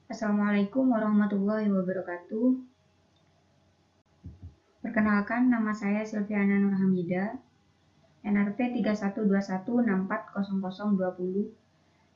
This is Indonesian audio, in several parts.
Assalamualaikum warahmatullahi wabarakatuh. Perkenalkan, nama saya Silviana Nurhamida, NRP 3121640020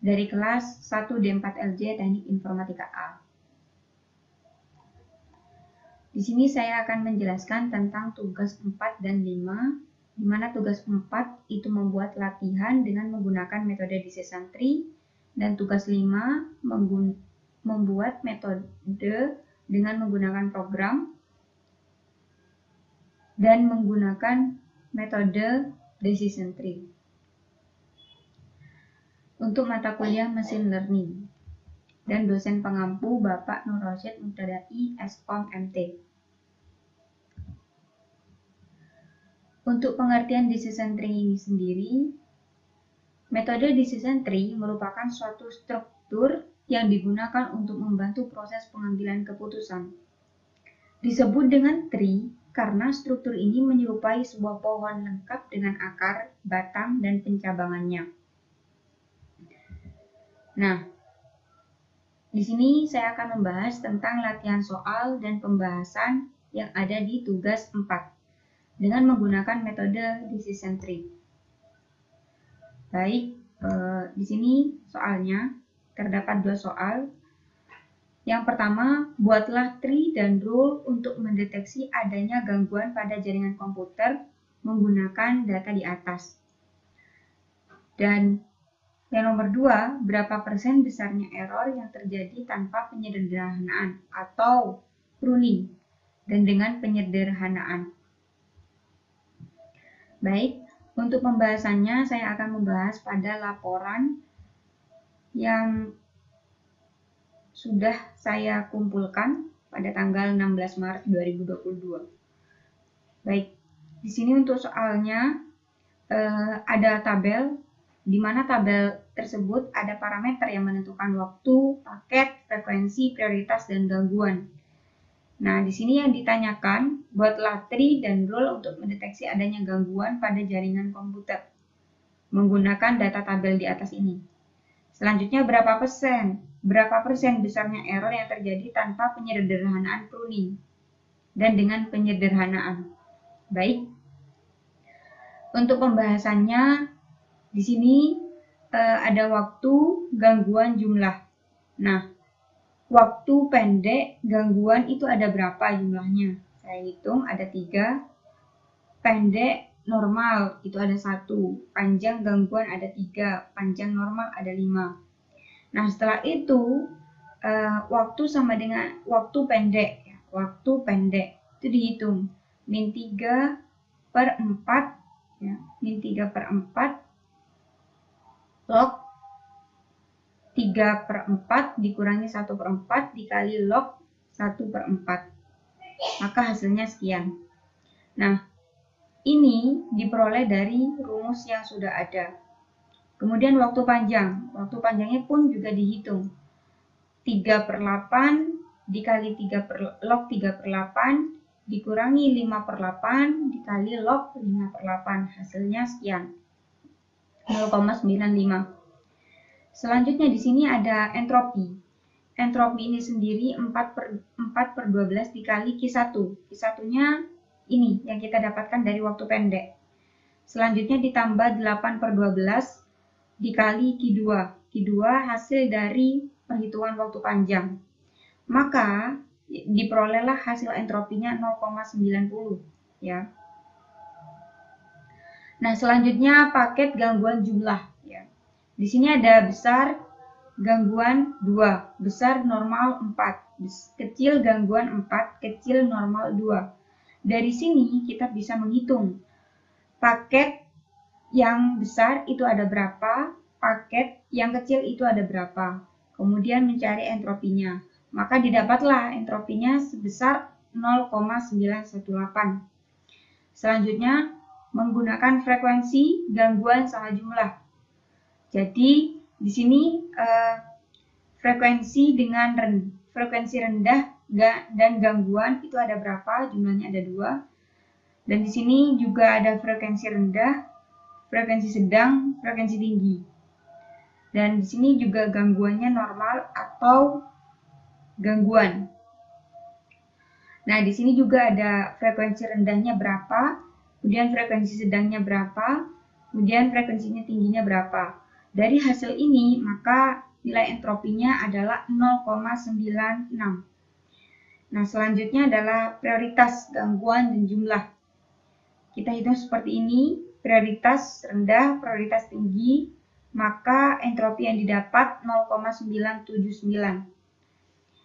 dari kelas 1D4LJ Teknik Informatika A. Di sini saya akan menjelaskan tentang tugas 4 dan 5, di mana tugas 4 itu membuat latihan dengan menggunakan metode decision tree, dan tugas 5 membuat metode dengan menggunakan program dan menggunakan metode decision tree. Untuk mata kuliah Machine Learning, dan dosen pengampu Bapak Nur Rosyid Mubtada'i, Skom MT. Untuk pengertian decision tree ini sendiri, metode decision tree merupakan suatu struktur yang digunakan untuk membantu proses pengambilan keputusan. Disebut dengan tree karena struktur ini menyerupai sebuah pohon lengkap dengan akar, batang, dan pencabangannya. Nah, di sini saya akan membahas tentang latihan soal dan pembahasan yang ada di tugas 4 dengan menggunakan metode decision tree. Baik, di sini soalnya terdapat 2 soal. Yang pertama, buatlah tree dan rule untuk mendeteksi adanya gangguan pada jaringan komputer menggunakan data di atas. Dan yang nomor 2, berapa persen besarnya error yang terjadi tanpa penyederhanaan atau pruning dan dengan penyederhanaan. Baik, untuk pembahasannya saya akan membahas pada laporan yang sudah saya kumpulkan pada tanggal 16 Maret 2022. Baik, di sini untuk soalnya ada tabel, di mana tabel tersebut ada parameter yang menentukan waktu, paket, frekuensi, prioritas, dan gangguan. Nah, di sini yang ditanyakan, buatlah tree dan rule untuk mendeteksi adanya gangguan pada jaringan komputer menggunakan data tabel di atas ini. Selanjutnya, berapa persen besarnya error yang terjadi tanpa penyederhanaan pruning dan dengan penyederhanaan. Baik, untuk pembahasannya di sini ada waktu, gangguan, jumlah. Nah, waktu pendek gangguan itu ada berapa jumlahnya? Saya hitung ada 3. Pendek normal itu ada 1. Panjang gangguan ada 3. Panjang normal ada 5. Nah, setelah itu waktu sama dengan waktu pendek. Waktu pendek itu dihitung min 3 per 4, ya, min 3 per 4 log 3 per 4 dikurangi 1 per 4 dikali log 1 per 4. Maka hasilnya sekian. Nah, ini diperoleh dari rumus yang sudah ada. Kemudian waktu panjangnya pun juga dihitung. 3 per 8 dikali 3 per log 3 per 8 dikurangi 5 per 8 dikali log 5 per 8. Hasilnya sekian, 0,95. Selanjutnya di sini ada entropi. Entropi ini sendiri 4 per 12 dikali Q1. Q1-nya ini yang kita dapatkan dari waktu pendek. Selanjutnya ditambah 8 per 12 dikali Q2. Q2 hasil dari perhitungan waktu panjang. Maka diperolehlah hasil entropinya 0,90, ya. Nah, selanjutnya paket gangguan jumlah, ya. Di sini ada besar gangguan 2, besar normal 4, kecil gangguan 4, kecil normal 2. Dari sini kita bisa menghitung paket yang besar itu ada berapa, paket yang kecil itu ada berapa. Kemudian mencari entropinya. Maka didapatlah entropinya sebesar 0,918. Selanjutnya menggunakan frekuensi, gangguan, sama jumlah. Jadi di sini frekuensi rendah dan gangguan itu ada berapa? Jumlahnya ada 2. Dan di sini juga ada frekuensi rendah, frekuensi sedang, frekuensi tinggi. Dan di sini juga gangguannya normal atau gangguan. Nah, di sini juga ada frekuensi rendahnya berapa, kemudian frekuensi sedangnya berapa, kemudian frekuensinya tingginya berapa. Dari hasil ini, maka nilai entropinya adalah 0,96. Nah, selanjutnya adalah prioritas gangguan dan jumlah. Kita hitung seperti ini, prioritas rendah, prioritas tinggi, maka entropi yang didapat 0,979.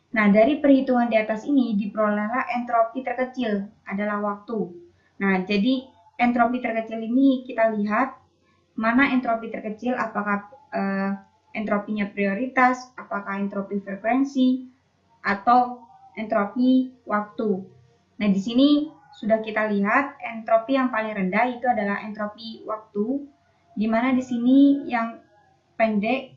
Nah, dari perhitungan di atas ini diperolehlah entropi terkecil adalah waktu. Nah, jadi entropi terkecil ini kita lihat mana entropi terkecil, apakah entropinya prioritas, apakah entropi frekuensi, atau entropi waktu. Nah, di sini sudah kita lihat entropi yang paling rendah itu adalah entropi waktu, di mana di sini yang pendek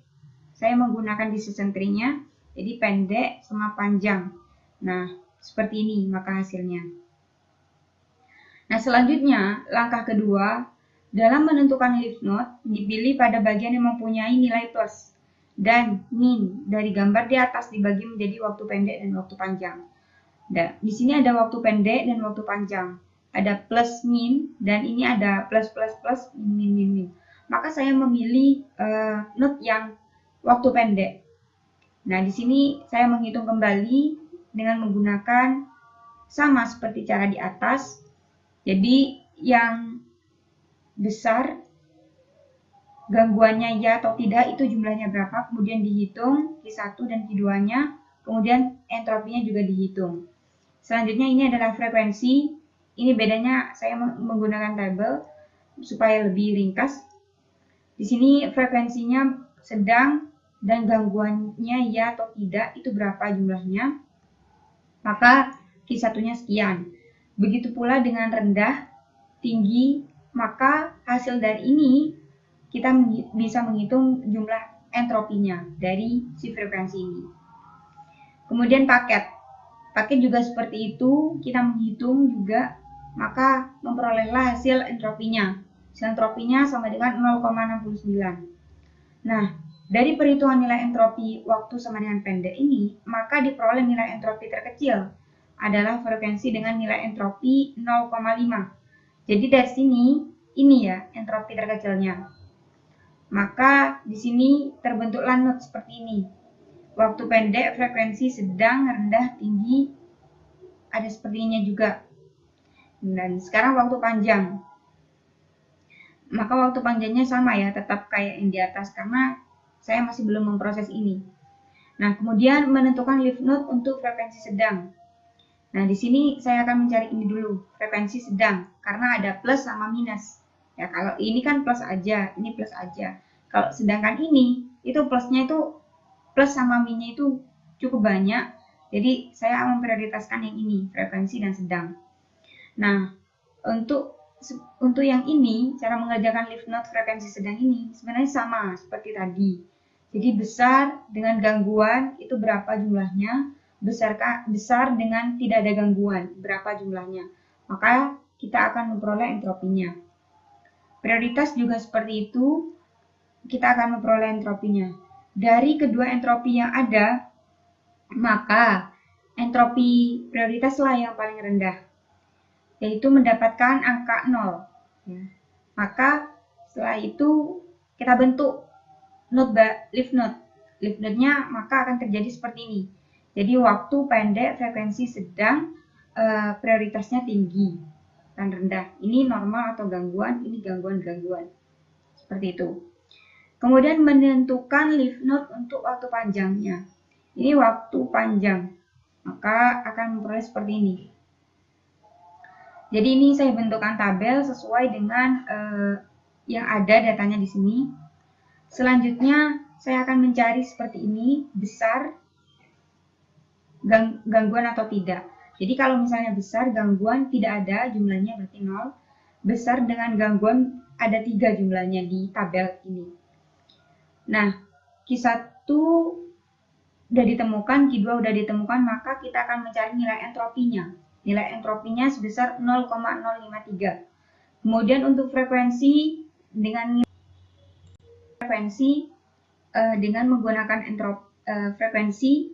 saya menggunakan decision tree-nya. Jadi pendek sama panjang. Nah, seperti ini maka hasilnya. Nah, selanjutnya langkah kedua, dalam menentukan leaf node dipilih pada bagian yang mempunyai nilai plus dan min dari gambar di atas dibagi menjadi waktu pendek dan waktu panjang. Nah, di sini ada waktu pendek dan waktu panjang. Ada plus min dan ini ada plus plus plus min min min. Maka saya memilih node yang waktu pendek. Nah, di sini saya menghitung kembali dengan menggunakan sama seperti cara di atas. Jadi, yang besar gangguannya ya atau tidak itu jumlahnya berapa, kemudian dihitung Q1 dan Q2-nya, kemudian entropinya juga dihitung. Selanjutnya ini adalah frekuensi. Ini bedanya saya menggunakan tabel supaya lebih ringkas. Di sini frekuensinya sedang dan gangguannya ya atau tidak itu berapa jumlahnya, maka Q1-nya sekian. Begitu pula dengan rendah, tinggi, maka hasil dari ini kita bisa menghitung jumlah entropinya dari si frekuensi ini. Kemudian paket juga seperti itu, kita menghitung juga, maka memperolehlah hasil entropinya. Hasil entropinya sama dengan 0,69. Nah, dari perhitungan nilai entropi waktu sama dengan pendek ini, maka diperoleh nilai entropi terkecil adalah frekuensi dengan nilai entropi 0,5. Jadi dari sini, ini ya entropi terkecilnya. Maka di sini terbentuklah node seperti ini. Waktu pendek, frekuensi sedang, rendah, tinggi, ada sepertinya juga. Dan sekarang waktu panjang. Maka waktu panjangnya sama ya, tetap kayak yang di atas karena saya masih belum memproses ini. Nah, kemudian menentukan leaf node untuk frekuensi sedang. Nah, di sini saya akan mencari ini dulu, frekuensi sedang, karena ada plus sama minus. Ya, kalau ini kan plus aja, ini plus aja. Kalau sedangkan ini, itu plusnya itu, plus sama minusnya itu cukup banyak. Jadi, saya memprioritaskan yang ini, frekuensi dan sedang. Nah, untuk yang ini, cara mengerjakan leaf node frekuensi sedang ini sebenarnya sama seperti tadi. Jadi besar dengan gangguan itu berapa jumlahnya, besar dengan tidak ada gangguan berapa jumlahnya. Maka kita akan memperoleh entropinya. Prioritas juga seperti itu, kita akan memperoleh entropinya. Dari kedua entropi yang ada, maka entropi prioritaslah yang paling rendah, yaitu mendapatkan angka 0. Ya. Maka setelah itu kita bentuk leaf node. Leaf node-nya maka akan terjadi seperti ini. Jadi waktu pendek, frekuensi sedang, prioritasnya tinggi dan rendah. Ini normal atau gangguan, ini gangguan-gangguan. Seperti itu. Kemudian menentukan leaf node untuk waktu panjangnya. Ini waktu panjang. Maka akan memperoleh seperti ini. Jadi ini saya bentukkan tabel sesuai dengan yang ada datanya di sini. Selanjutnya saya akan mencari seperti ini, besar, gangguan atau tidak. Jadi kalau misalnya besar, gangguan tidak ada, jumlahnya berarti 0. Besar dengan gangguan ada 3 jumlahnya di tabel ini. Nah, Q1 sudah ditemukan, Q2 sudah ditemukan, maka kita akan mencari nilai entropinya. Nilai entropinya sebesar 0,053. Kemudian untuk frekuensi dengan dengan menggunakan frekuensi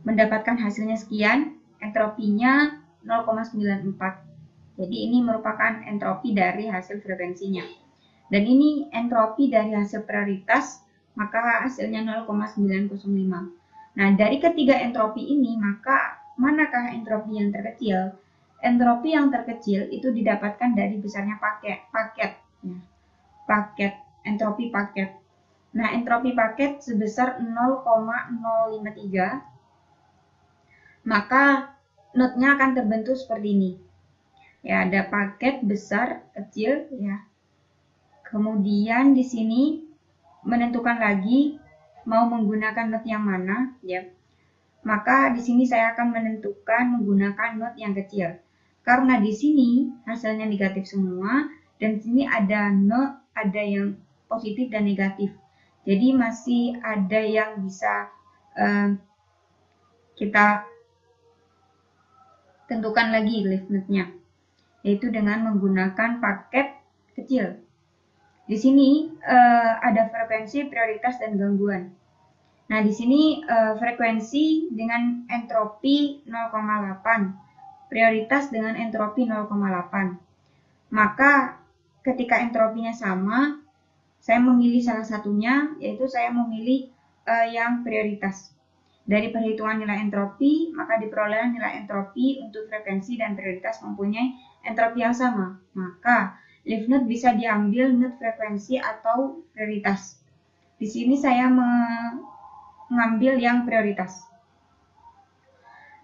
mendapatkan hasilnya sekian, entropinya 0,94. Jadi ini merupakan entropi dari hasil frekuensinya. Dan ini entropi dari hasil prioritas, maka hasilnya 0,905. Nah, dari ketiga entropi ini, maka manakah entropi yang terkecil? Entropi yang terkecil itu didapatkan dari besarnya entropi paket. Nah, entropi paket sebesar 0,053, maka notnya akan terbentuk seperti ini. Ya, ada paket besar, kecil, ya. Kemudian di sini menentukan lagi mau menggunakan not yang mana, ya. Maka di sini saya akan menentukan menggunakan not yang kecil. Karena di sini hasilnya negatif semua dan di sini ada not, ada yang positif dan negatif. Jadi masih ada yang bisa kita tentukan lagi leaf notnya, yaitu dengan menggunakan paket kecil. Di sini ada frekuensi, prioritas, dan gangguan. Nah, di sini frekuensi dengan entropi 0,8, prioritas dengan entropi 0,8. Maka ketika entropinya sama, saya memilih salah satunya, yaitu saya memilih yang prioritas. Dari perhitungan nilai entropi, maka diperoleh nilai entropi untuk frekuensi dan prioritas mempunyai entropi yang sama. Maka leaf node bisa diambil node frekuensi atau prioritas. Di sini saya mengambil yang prioritas.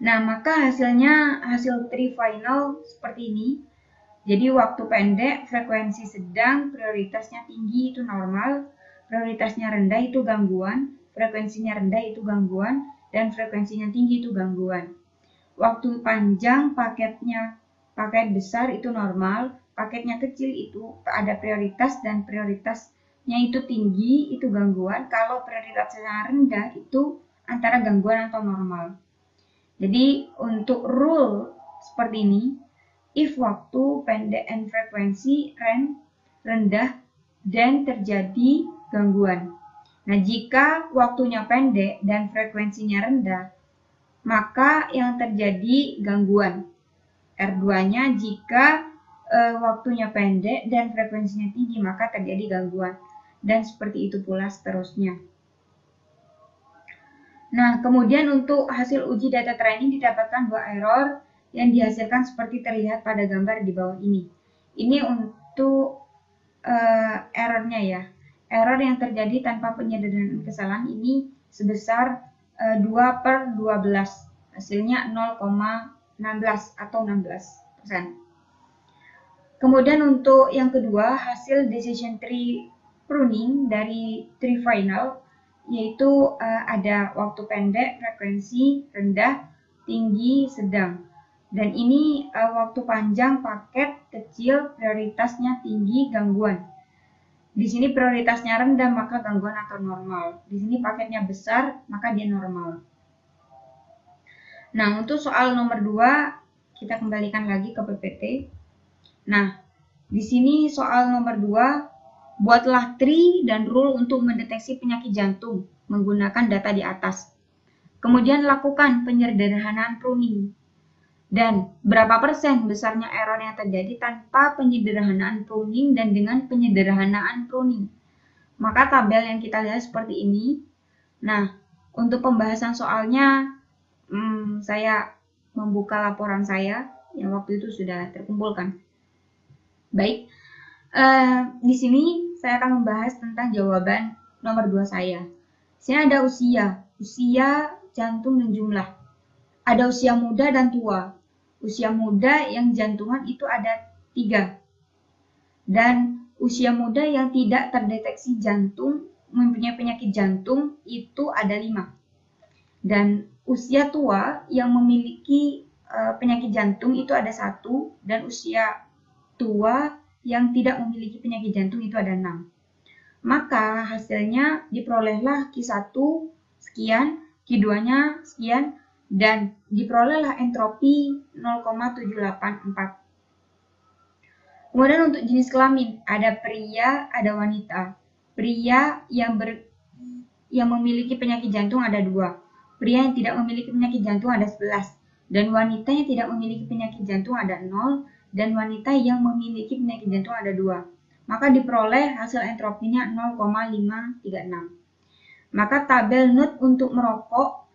Nah, maka hasilnya hasil tree final seperti ini. Jadi waktu pendek, frekuensi sedang, prioritasnya tinggi itu normal, prioritasnya rendah itu gangguan, frekuensinya rendah itu gangguan, dan frekuensinya tinggi itu gangguan. Waktu panjang, paket besar itu normal, paketnya kecil itu ada prioritas dan prioritasnya itu tinggi itu gangguan. Kalau prioritasnya rendah itu antara gangguan atau normal. Jadi untuk rule seperti ini, if waktu pendek and frekuensi rendah dan terjadi gangguan. Nah, jika waktunya pendek dan frekuensinya rendah, maka yang terjadi gangguan. R2-nya jika waktunya pendek dan frekuensinya tinggi, maka terjadi gangguan. Dan seperti itu pula seterusnya. Nah, kemudian untuk hasil uji data training didapatkan 2 error yang dihasilkan seperti terlihat pada gambar di bawah ini. Ini untuk errornya ya. Error yang terjadi tanpa penyederhanaan kesalahan ini sebesar 2/12. Hasilnya 0,16 atau 16%. Kemudian untuk yang kedua, hasil decision tree pruning dari tree final, yaitu ada waktu pendek, frekuensi rendah, tinggi, sedang. Dan ini waktu panjang, paket kecil, prioritasnya tinggi, gangguan. Di sini prioritasnya rendah, maka gangguan atau normal. Di sini paketnya besar, maka dia normal. Nah, untuk soal nomor 2, kita kembalikan lagi ke PPT. Nah, di sini soal nomor 2, buatlah tree dan rule untuk mendeteksi penyakit jantung menggunakan data di atas. Kemudian lakukan penyederhanaan pruning. Dan berapa persen besarnya error yang terjadi tanpa penyederhanaan pruning dan dengan penyederhanaan pruning. Maka tabel yang kita lihat seperti ini. Nah, untuk pembahasan soalnya, saya membuka laporan saya yang waktu itu sudah terkumpulkan. Baik, di sini saya akan membahas tentang jawaban nomor 2 saya. Di sini ada usia, jantung, dan jumlah. Ada usia muda dan tua. Usia muda yang jantungan itu ada 3. Dan usia muda yang tidak terdeteksi jantung, mempunyai penyakit jantung itu ada 5. Dan usia tua yang memiliki penyakit jantung itu ada 1. Dan usia tua yang tidak memiliki penyakit jantung itu ada 6. Maka hasilnya diperolehlah Q1 sekian, Q2-nya sekian, dan diperolehlah entropi 0,784. Kemudian untuk jenis kelamin, ada pria, ada wanita. Pria yang memiliki penyakit jantung ada 2. pria yang tidak memiliki penyakit jantung ada 11, dan wanita yang tidak memiliki penyakit jantung ada 0, dan wanita yang memiliki penyakit jantung ada 2. Maka diperoleh hasil entropinya 0,536. Maka tabel NUT untuk merokok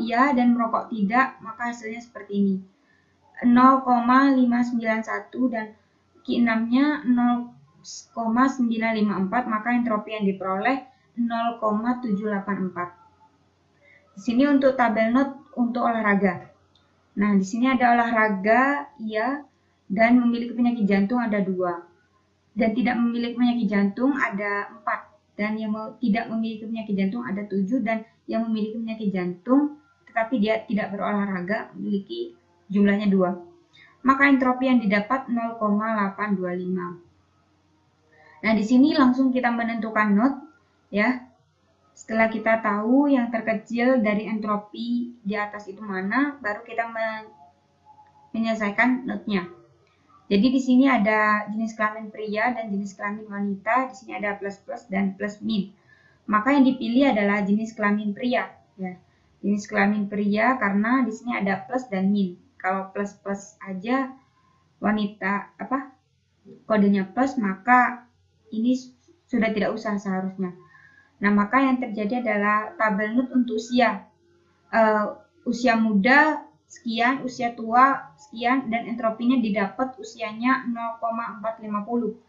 iya dan merokok tidak, maka hasilnya seperti ini. 0,591 dan Q6-nya 0,954, maka entropi yang diperoleh 0,784. Di sini untuk tabel NOT untuk olahraga. Nah, di sini ada olahraga iya dan memiliki penyakit jantung ada 2. Dan tidak memiliki penyakit jantung ada 4. Dan yang tidak memiliki penyakit jantung ada 7, dan yang memiliki penyakit jantung tetapi dia tidak berolahraga memiliki jumlahnya 2. Maka entropi yang didapat 0,825. Nah, di sini langsung kita menentukan NOT ya. Setelah kita tahu yang terkecil dari entropi di atas itu mana, baru kita menyelesaikan NOT-nya. Jadi di sini ada jenis kelamin pria dan jenis kelamin wanita. Di sini ada plus dan plus min. Maka yang dipilih adalah jenis kelamin pria. Ya, jenis kelamin pria karena di sini ada plus dan min. Kalau plus aja wanita kodenya plus, maka ini sudah tidak usah seharusnya. Nah, maka yang terjadi adalah tabel NUT untuk usia. Usia muda sekian, usia tua sekian, dan entropinya didapat usianya 0,450.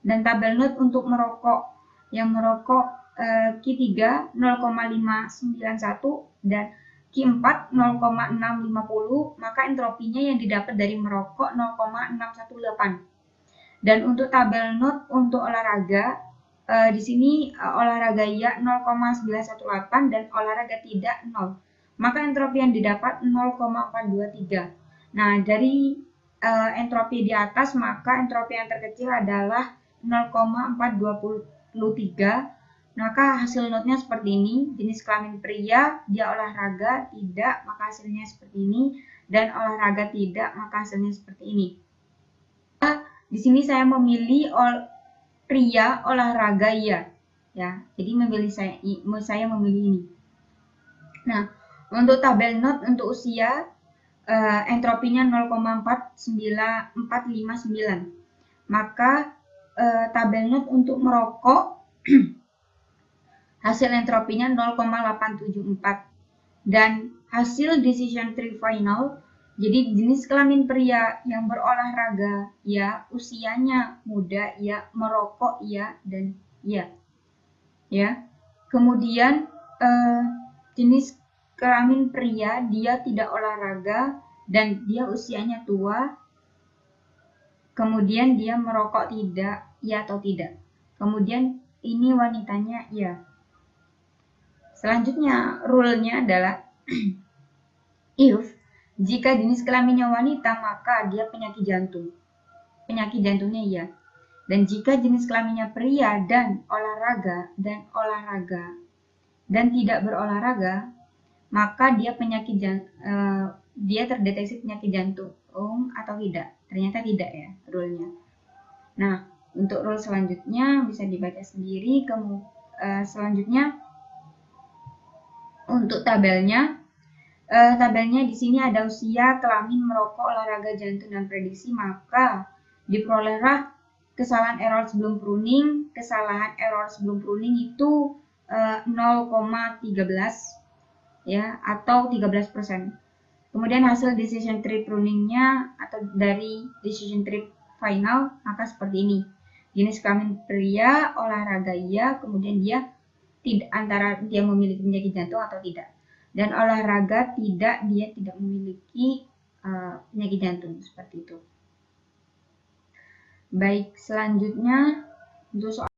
Dan tabel NUT untuk merokok, yang merokok Q3 0,591 dan Q4 0,650, maka entropinya yang didapat dari merokok 0,618. Dan untuk tabel NUT untuk olahraga, di sini olahraga iya 0,918 dan olahraga tidak 0. Maka entropi yang didapat 0,423. Nah, dari entropi di atas, maka entropi yang terkecil adalah 0,423. Maka hasil NOT-nya seperti ini. Jenis kelamin pria, dia olahraga tidak, maka hasilnya seperti ini. Dan olahraga tidak, maka hasilnya seperti ini. Di sini saya memilih pria olahraga iya, ya. Jadi saya memilih ini. Nah, untuk tabel NOT untuk usia entropinya 0,459. Maka tabel NOT untuk merokok hasil entropinya 0,874. Dan hasil decision tree final, jadi jenis kelamin pria yang berolahraga ya, usianya muda ya, merokok ya, dan ya. Kemudian jenis kelamin pria dia tidak olahraga dan dia usianya tua. Kemudian dia merokok tidak, ya atau tidak. Kemudian ini wanitanya ya. Selanjutnya rule-nya adalah if jika jenis kelaminnya wanita, maka dia penyakit jantung. Penyakit jantungnya iya. Dan jika jenis kelaminnya pria dan olahraga dan tidak berolahraga, maka dia dia terdeteksi penyakit jantung atau tidak. Ternyata tidak ya rule-nya. Nah, untuk rule selanjutnya bisa dibaca sendiri. Selanjutnya untuk tabelnya di sini ada usia, kelamin, merokok, olahraga, jantung, dan prediksi. Maka diperolehlah kesalahan error sebelum pruning. Kesalahan error sebelum pruning itu 0,13 ya, atau 13%. Kemudian hasil decision tree pruningnya atau dari decision tree final maka seperti ini. Jenis kelamin pria, olahraga iya, kemudian dia antara dia memiliki penyakit jantung atau tidak. Dan olahraga tidak, dia tidak memiliki penyakit jantung, seperti itu. Baik, selanjutnya untuk soal